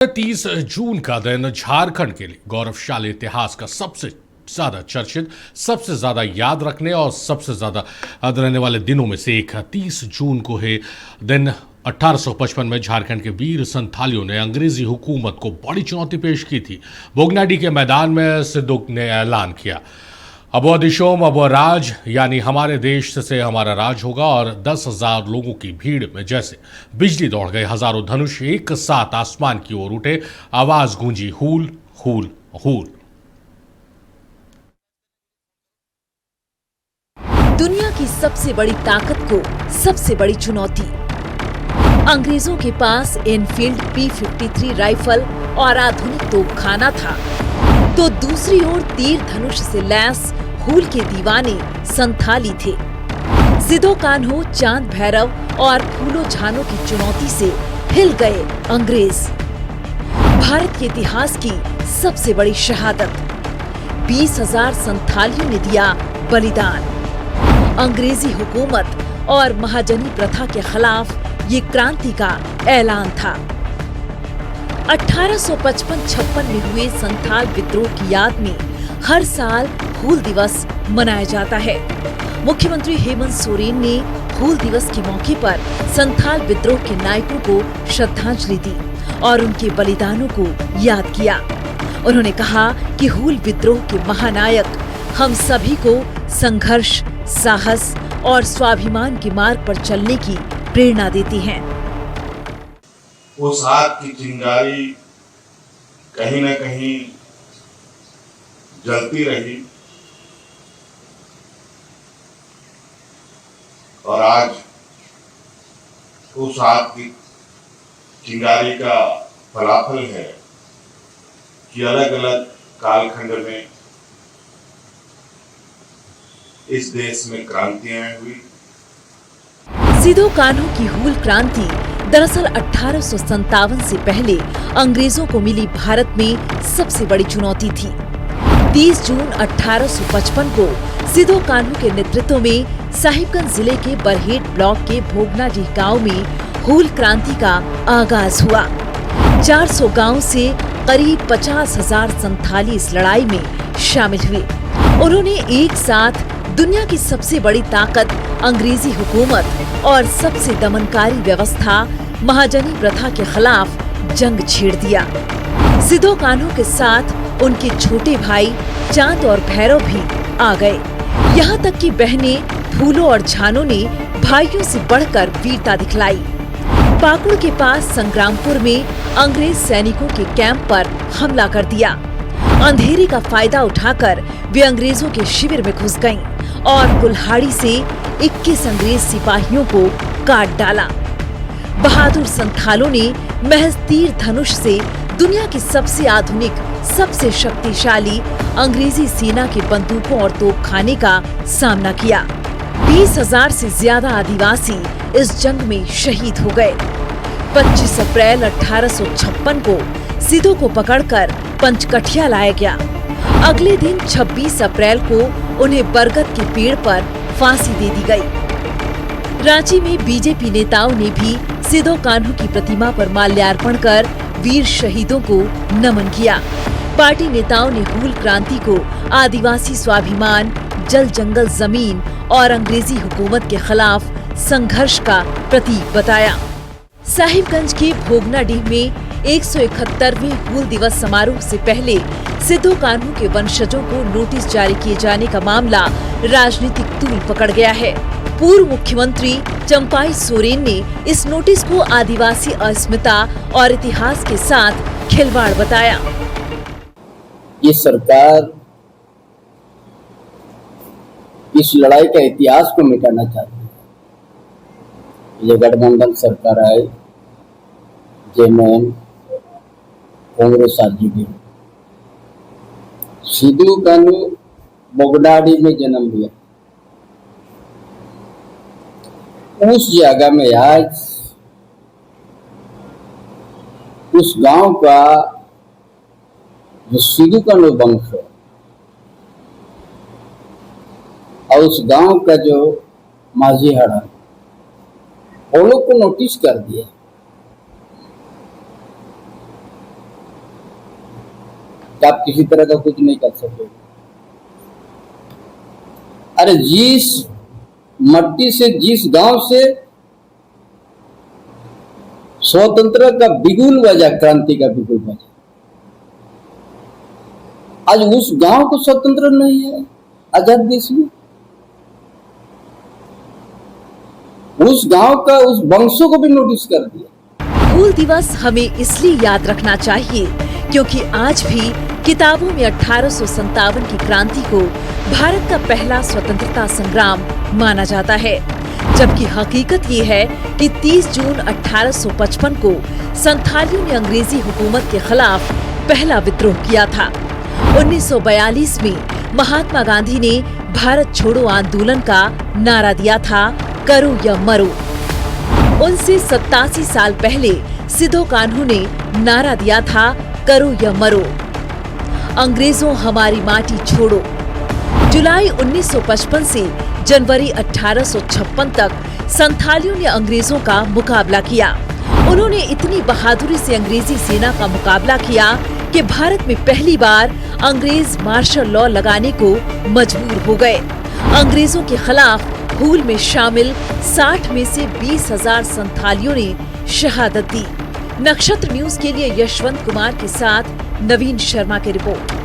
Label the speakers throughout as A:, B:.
A: 30 जून का दिन झारखंड के लिए गौरवशाली इतिहास का सबसे ज्यादा चर्चित, सबसे ज्यादा याद रखने और सबसे ज्यादा याद रहने वाले दिनों में से एक 30 जून को है दिन। 1855 में झारखंड के वीर संथालियों ने अंग्रेजी हुकूमत को बड़ी चुनौती पेश की थी। भोगनाडी के मैदान में सिद्धू ने ऐलान किया, अब दिशोम अब राज, यानी हमारे देश से हमारा राज होगा। और 10,000 लोगों की भीड़ में जैसे बिजली दौड़ गए, हजारों धनुष एक साथ आसमान की ओर उठे, आवाज गूंजी, हूल हूल हूल।
B: दुनिया की सबसे बड़ी ताकत को सबसे बड़ी चुनौती। अंग्रेजों के पास एनफील्ड P-53 राइफल और आधुनिक तोपखाना था, तो दूसरी ओर तीर धनुष से लैस हूल के दीवाने संथाली थे। सिदो कान्हो, चांद भैरव और फूलो झानो की चुनौती से हिल गए अंग्रेज। भारत के इतिहास की सबसे बड़ी शहादत, 20,000 संथालियों ने दिया बलिदान। अंग्रेजी हुकूमत और महाजनी प्रथा के खिलाफ ये क्रांति का ऐलान था। 1855-56 में हुए संथाल विद्रोह की याद में हर साल हूल दिवस मनाया जाता है। मुख्यमंत्री हेमंत सोरेन ने हूल दिवस के मौके पर संथाल विद्रोह के नायकों को श्रद्धांजलि दी और उनके बलिदानों को याद किया। उन्होंने कहा कि हूल विद्रोह के महानायक हम सभी को संघर्ष, साहस और स्वाभिमान के मार्ग पर चलने की प्रेरणा देती हैं।
C: उस आग की चिंगारी कहीं न कहीं जलती रही और आज उस आग की चिंगारी का फलाफल है कि अलग अलग कालखंड में इस देश में क्रांतियां हुई।
B: सिदो कान्हो की हूल क्रांति दरअसल 1857 से पहले अंग्रेजों को मिली भारत में सबसे बड़ी चुनौती थी। 30 जून 1855 को सिदो कान्हो के नेतृत्व में साहिबगंज जिले के बरहेट ब्लॉक के भोगनाडी गांव में हूल क्रांति का आगाज हुआ। 400 गांव से करीब 50,000 संथाली इस लड़ाई में शामिल हुए। उन्होंने एक साथ दुनिया की सबसे बड़ी ताकत अंग्रेजी हुकूमत और सबसे दमनकारी व्यवस्था महाजनी प्रथा के खिलाफ जंग छेड़ दिया। सिदो कान्हो के साथ उनके छोटे भाई चांद और भैरव भी आ गए। यहाँ तक कि बहनें फूलो और झानो ने भाइयों से बढ़कर वीरता दिखलाई। पाकुड़ के पास संग्रामपुर में अंग्रेज सैनिकों के कैंप पर हमला कर दिया। अंधेरे का फायदा उठाकर वे अंग्रेजों के शिविर में घुस गईं और कुल्हाड़ी से 21 अंग्रेज सिपाहियों को काट डाला। बहादुर संथालों ने महज तीर धनुष से दुनिया की सबसे आधुनिक, सबसे शक्तिशाली अंग्रेजी सेना के बंदूकों और तोपखाने का सामना किया। 20,000 से ज्यादा आदिवासी इस जंग में शहीद हो गए। 25 अप्रैल 1856 को सिदो को पकड़कर पंचकठिया लाया गया। अगले दिन 26 अप्रैल को उन्हें बरगद के पेड़ पर फांसी दे दी गई। रांची में बीजेपी नेताओं ने भी सिदो कान्हो की प्रतिमा पर माल्यार्पण कर वीर शहीदों को नमन किया। पार्टी नेताओं ने हूल क्रांति को आदिवासी स्वाभिमान, जल जंगल जमीन और अंग्रेजी हुकूमत के खिलाफ संघर्ष का प्रतीक बताया। साहिबगंज के भोगनाडीह में 171वें हूल दिवस समारोह से पहले सिदो कान्हो के वंशजों को नोटिस जारी किए जाने का मामला राजनीतिक तूल पकड़ गया है। पूर्व मुख्यमंत्री चंपाई सोरेन ने इस नोटिस को आदिवासी अस्मिता और इतिहास के साथ खिलवाड़ बताया।
D: ये सरकार इस लड़ाई का इतिहास को मिटाना चाहती है। ये गठबंधन सरकार आई, जेएमएम, कांग्रेस आरजेडी। सिदो कान्हो भोगनाडी में जन्म लिया। उस जगह में आज उस गांव का जो सिदो कान्हो वंश है और उस गांव का जो माझी हड़ा, वो लोग को नोटिस कर दिया कि आप किसी तरह का कुछ नहीं कर सकोगे। अरे जिस मट्टी से, जिस गांव से स्वतंत्रता का बिगुल बजा, क्रांति का बिगुल बजा, आज उस गांव को स्वतंत्र नहीं है आजाद देश में। उस गांव का, उस वंशों को भी नोटिस कर दिया।
B: हूल दिवस हमें इसलिए याद रखना चाहिए क्योंकि आज भी किताबों में 1857 की क्रांति को भारत का पहला स्वतंत्रता संग्राम माना जाता है, जबकि हकीकत ये है कि 30 जून 1855 को संथालियों ने अंग्रेजी हुकूमत के खिलाफ पहला विद्रोह किया था। 1942 में महात्मा गांधी ने भारत छोड़ो आंदोलन का नारा दिया था, करो या मरो। उनसे 87 साल पहले सिधो कान्हू ने नारा दिया था, करो या मरो, अंग्रेजों हमारी माटी छोड़ो। जुलाई 1955 से जनवरी 1856 तक संथालियों ने अंग्रेजों का मुकाबला किया। उन्होंने इतनी बहादुरी से अंग्रेजी सेना का मुकाबला किया कि भारत में पहली बार अंग्रेज मार्शल लॉ लगाने को मजबूर हो गए। अंग्रेजों के खिलाफ हूल में शामिल 60 में से 20,000 संथालियों ने शहादत दी। नक्षत्र न्यूज के लिए यशवंत कुमार के साथ नवीन शर्मा की रिपोर्ट।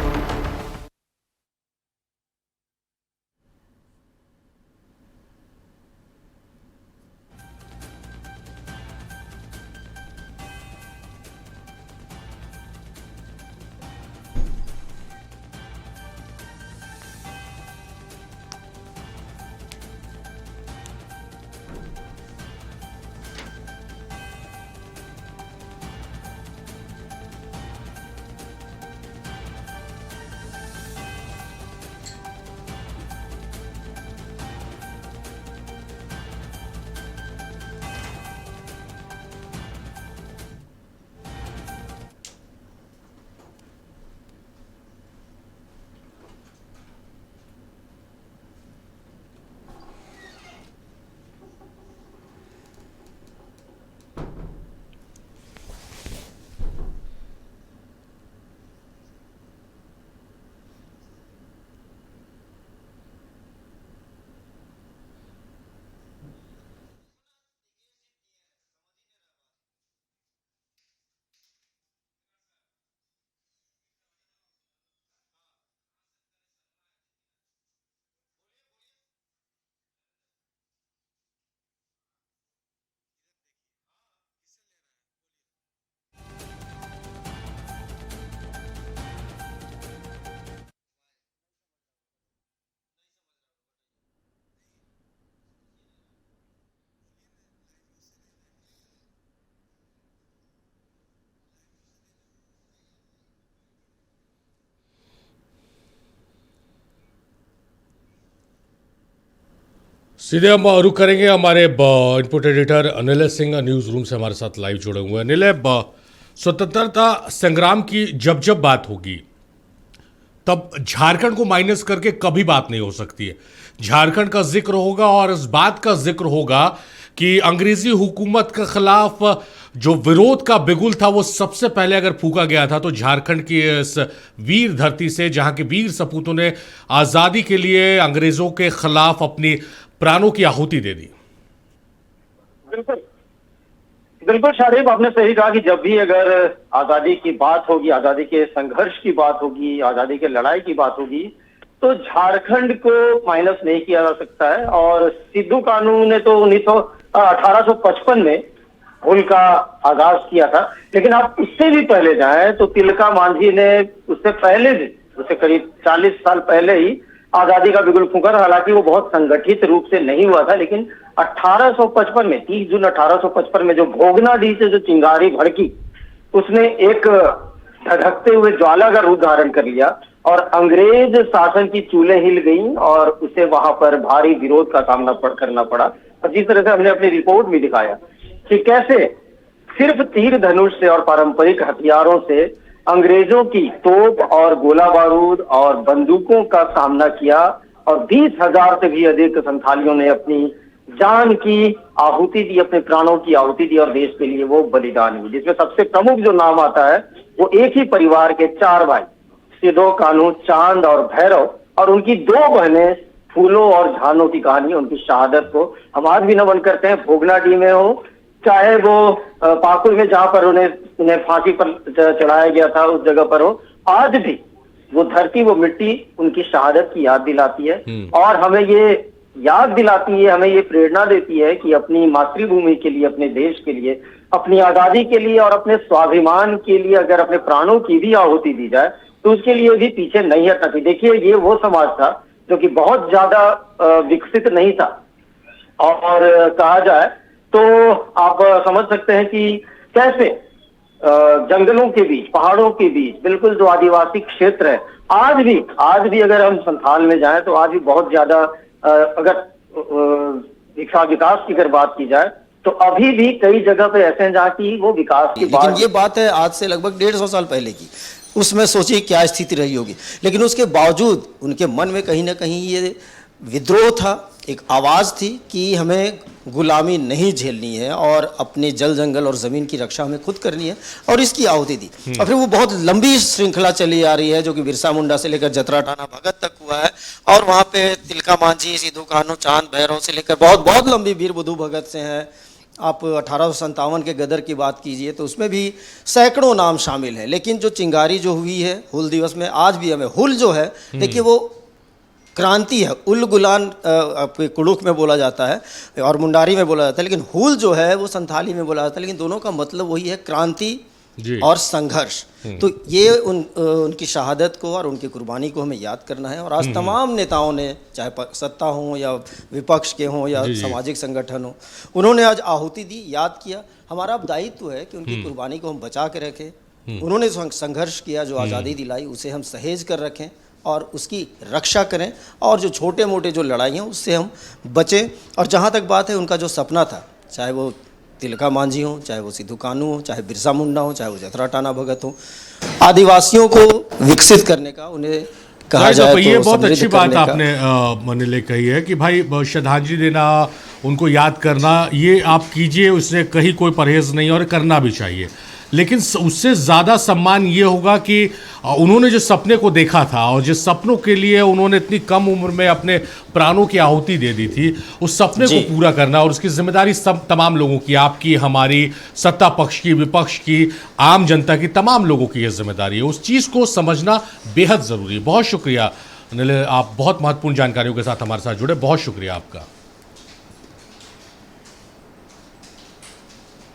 A: सीधे हम रुक करेंगे। हमारे input editor Anil Singh news room से हमारे साथ लाइव जुड़े हुए हैं। अनिल, स्वतंत्रता संग्राम की जब जब बात होगी तब झारखंड को माइनस करके कभी बात नहीं हो सकती है। झारखंड का जिक्र होगा और इस बात का जिक्र होगा कि अंग्रेजी हुकूमत के खिलाफ जो विरोध का बिगुल था वो सबसे पहले अगर फूका गया था तो झारखंड की इस वीर धरती से, जहां के वीर सपूतों ने आज़ादी के लिए अंग्रेजों के खिलाफ अपनी प्राणों की आहुति दे दी।
E: बिल्कुल बिल्कुल शारिब, आपने सही कहा कि जब भी अगर आजादी की बात होगी, आजादी के संघर्ष की बात होगी, आजादी के लड़ाई की बात होगी, तो झारखंड को माइनस नहीं किया जा सकता है। और सिद्धू कानू ने तो 1855 में हुल का आगाज किया था, लेकिन आप उससे भी पहले जाएं तो तिलका मांझी ने उससे पहले, उससे करीब 40 साल पहले ही आजादी का बिगुल फूंका। हालांकि वो बहुत संगठित रूप से नहीं हुआ था, लेकिन 1855 में 30 जून 1855 में जो भोगनाडीह से जो चिंगारी भड़की, उसने एक धधकते हुए ज्वाला का रूप धारण कर लिया और अंग्रेज शासन की चूल्हें हिल गई और उसे वहां पर भारी विरोध का सामना करना पड़ा। और जिस तरह से हमने अपनी रिपोर्ट में दिखाया कि कैसे सिर्फ तीर धनुष से और पारंपरिक हथियारों से अंग्रेजों की तोप और गोला बारूद और बंदूकों का सामना किया और 20,000 से भी अधिक संथालियों ने अपनी जान की आहुति दी, अपने प्राणों की आहुति दी और देश के लिए वो बलिदान हुई। जिसमें सबसे प्रमुख जो नाम आता है वो एक ही परिवार के 4 भाई, सिद्धो कान्हू चांद और भैरव और उनकी दो बहनें फूलों और झानों की कहानी, उनकी शहादत को हम आज भी नमन करते हैं। भोगनाडीह में हो, चाहे वो पाकुड़ में जहां पर उन्हें फांसी पर चढ़ाया गया था उस जगह पर हो, आज भी वो धरती, वो मिट्टी उनकी शहादत की याद दिलाती है और हमें ये याद दिलाती है, हमें ये प्रेरणा देती है कि अपनी मातृभूमि के लिए, अपने देश के लिए, अपनी आजादी के लिए और अपने स्वाभिमान के लिए अगर अपने प्राणों की भी आहुति दी जाए तो उसके लिए भी पीछे नहीं हटना चाहिए। देखिए, ये वो समाज था जो कि बहुत ज्यादा विकसित नहीं था और कहा जाए तो आप समझ सकते हैं कि कैसे जंगलों के बीच, पहाड़ों के बीच, बिल्कुल जो आदिवासी क्षेत्र है, आज भी अगर हम संथाल में जाएं तो आज भी बहुत ज्यादा अगर विकास की अगर बात की जाए तो अभी भी कई जगह पे ऐसे हैं जहाँ की वो विकास की बात।
F: लेकिन ये बात है आज से लगभग 150 साल पहले की, उसमें सोचिए क्या स्थिति रही होगी। लेकिन उसके बावजूद उनके मन में कहीं ना कहीं ये विद्रोह था, एक आवाज़ थी कि हमें गुलामी नहीं झेलनी है और अपने जल जंगल और ज़मीन की रक्षा हमें खुद करनी है, और इसकी आहुति दी। और फिर वो बहुत लंबी श्रृंखला चली आ रही है जो कि बिरसा मुंडा से लेकर जतरा टाना भगत तक हुआ है, और वहाँ पे तिलका मांझी, सिद्धू कान्हू, चांद भैरव से लेकर बहुत बहुत लंबी वीर बुद्धू भगत से हैं। आप 1857 के गदर की बात कीजिए तो उसमें भी सैकड़ों नाम शामिल हैं। लेकिन जो चिंगारी जो हुई है हुल दिवस में, आज भी हमें हुल जो है, देखिए वो क्रांति है। उल गुलान आपके कुड़ुक में बोला जाता है और मुंडारी में बोला जाता है, लेकिन हुल जो है वो संथाली में बोला जाता है, लेकिन दोनों का मतलब वही है, क्रांति और संघर्ष। तो ये उनकी शहादत को और उनकी कुर्बानी को हमें याद करना है। और आज तमाम नेताओं ने, चाहे सत्ता हो या विपक्ष के हों या सामाजिक संगठन हो, उन्होंने आज आहुति दी, याद किया। हमारा अब दायित्व है कि उनकी कुर्बानी को हम बचा के रखें। उन्होंने संघर्ष किया, जो आज़ादी दिलाई, उसे हम सहेज कर रखें और उसकी रक्षा करें, और जो छोटे मोटे जो लड़ाई हैं उससे हम बचें। और जहाँ तक बात है उनका जो सपना था, चाहे वो तिलका मांझी हो, चाहे वो सिद्धू कान्हू हो, चाहे बिरसा मुंडा हो, चाहे वो जतरा टाना भगत हो, आदिवासियों को विकसित करने का, उन्हें कहा जाए तो
A: ये बहुत अच्छी बात आपने मनले कही है कि भाई श्रद्धांजलि देना, उनको याद करना, ये आप कीजिए, उससे कहीं कोई परहेज नहीं और करना भी चाहिए। लेकिन उससे ज़्यादा सम्मान ये होगा कि उन्होंने जो सपने को देखा था और जिस सपनों के लिए उन्होंने इतनी कम उम्र में अपने प्राणों की आहुति दे दी थी, उस सपने को पूरा करना, और उसकी जिम्मेदारी सब तमाम लोगों की, आपकी, हमारी, सत्ता पक्ष की, विपक्ष की, आम जनता की, तमाम लोगों की ये जिम्मेदारी है। उस चीज़ को समझना बेहद ज़रूरी है। बहुत शुक्रिया अनिल, आप बहुत महत्वपूर्ण जानकारियों के साथ हमारे साथ जुड़े, बहुत शुक्रिया आपका।